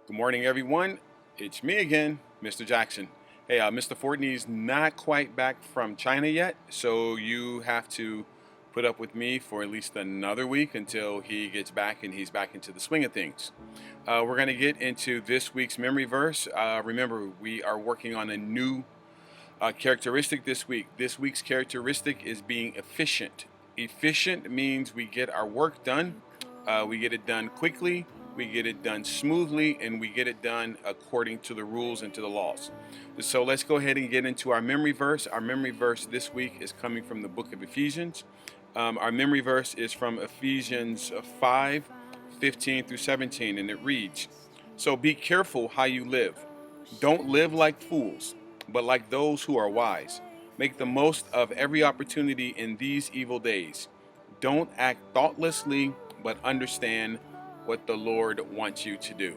Good morning, everyone. It's me again, Mr. Jackson. Hey, Mr. Fortney's not quite back from China yet, so you have to put up with me for at least another week until he gets back and he's back into the swing of things. We're going to get into this week's memory verse. Remember, we are working on a new characteristic this week. This week's characteristic is being efficient. Efficient means we get our work done, we get it done quickly, we get it done smoothly, and we get it done according to the rules and to the laws. So let's go ahead and get into our memory verse. Our memory verse this week is coming from the book of Ephesians. Our memory verse is from Ephesians 5:15 through 17, and it reads, "So be careful how you live. Don't live like fools, but like those who are wise. Make the most of every opportunity in these evil days. Don't act thoughtlessly, but understand what the Lord wants you to do."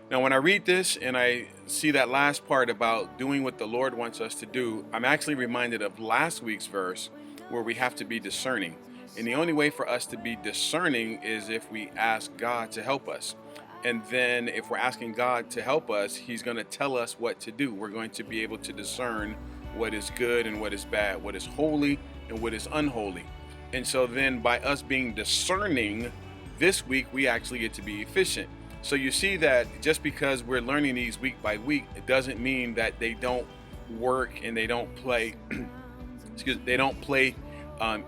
Now, when I read this and I see that last part about doing what the Lord wants us to do, I'm actually reminded of last week's verse where we have to be discerning. And the only way for us to be discerning is if we ask God to help us. And then if we're asking God to help us, He's going to tell us what to do. We're going to be able to discern what is good and what is bad, what is holy and what is unholy. And so then by us being discerning, this week we actually get to be efficient. So you see that just because we're learning these week by week, it doesn't mean that they don't work and they don't play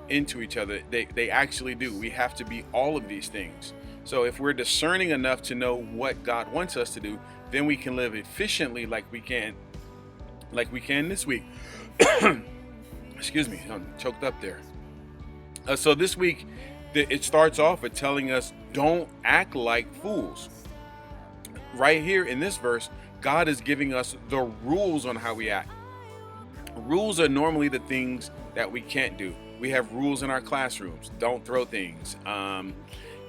into each other. They actually do. We have to be all of these things. So if we're discerning enough to know what God wants us to do, then we can live efficiently like we can this week. Excuse me, I'm choked up there. So this week, it starts off with telling us, don't act like fools. Right here in this verse, God is giving us the rules on how we act. Rules are normally the things that we can't do. We have rules in our classrooms. Don't throw things.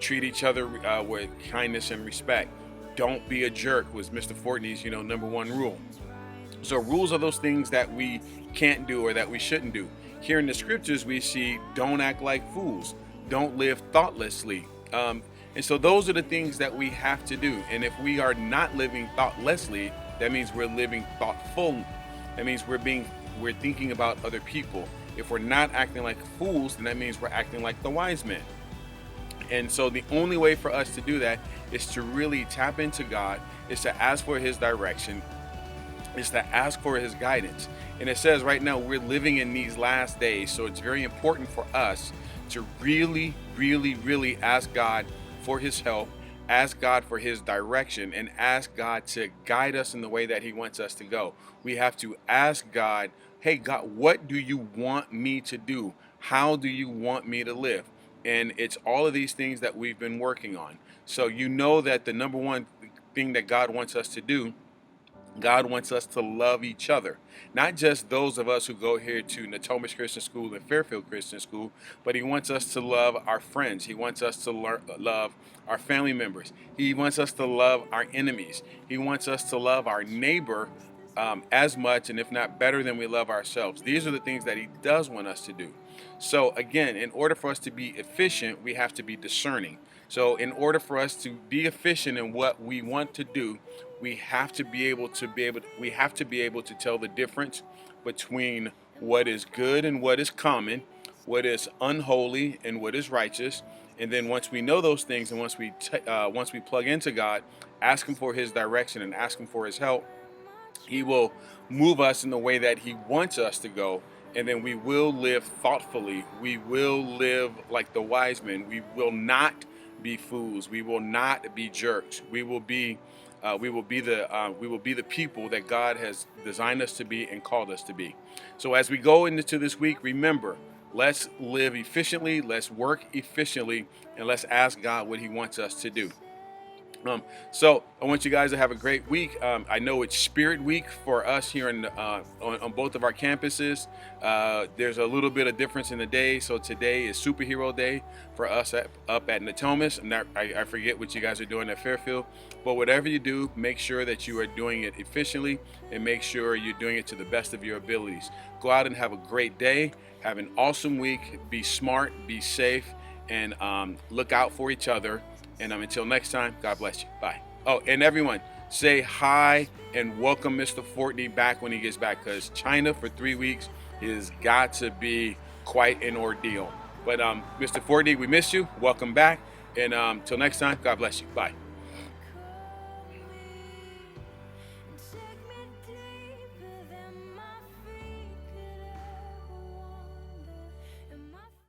Treat each other with kindness and respect. Don't be a jerk was Mr. Fortney's, number one rule. So rules are those things that we can't do or that we shouldn't do. Here in the scriptures, we see don't act like fools. Don't live thoughtlessly. And so those are the things that we have to do. And if we are not living thoughtlessly, that means we're living thoughtful. That means we're thinking about other people. If we're not acting like fools, then that means we're acting like the wise men. And so the only way for us to do that is to really tap into God, is to ask for His direction, is to ask for His guidance. And it says right now we're living in these last days, so it's very important for us to really, really, really ask God for His help, ask God for His direction, and ask God to guide us in the way that He wants us to go. We have to ask God, hey God, what do you want me to do? How do you want me to live? And it's all of these things that we've been working on. So you know that the number one thing that God wants us to do, God wants us to love each other. Not just those of us who go here to Natomas Christian School and Fairfield Christian School, but He wants us to love our friends. He wants us to love our family members. He wants us to love our enemies. He wants us to love our neighbor as much, and if not better, than we love ourselves. These are the things that He does want us to do. So again, in order for us to be efficient, we have to be discerning. So in order for us to be efficient in what we want to do, we have to be able to tell the difference between what is good and what is common, what is unholy and what is righteous. And then once we know those things, and once we plug into God, ask Him for His direction and ask Him for His help, He will move us in the way that He wants us to go. And then we will live thoughtfully. We will live like the wise men. We will not be fools. We will not be jerks. We will be the people that God has designed us to be and called us to be. So as we go into this week, remember, let's live efficiently, let's work efficiently, and let's ask God what He wants us to do. So I want you guys to have a great week. I know it's Spirit Week for us here on both of our campuses. There's a little bit of difference in the day. So today is Superhero Day for us up at Natomas. And I forget what you guys are doing at Fairfield. But whatever you do, make sure that you are doing it efficiently and make sure you're doing it to the best of your abilities. Go out and have a great day. Have an awesome week. Be smart, be safe, and look out for each other. And until next time, God bless you. Bye. Oh, and everyone, say hi and welcome Mr. Fortney back when he gets back, because China for 3 weeks has got to be quite an ordeal. But Mr. Fortney, we miss you. Welcome back. And till next time, God bless you. Bye.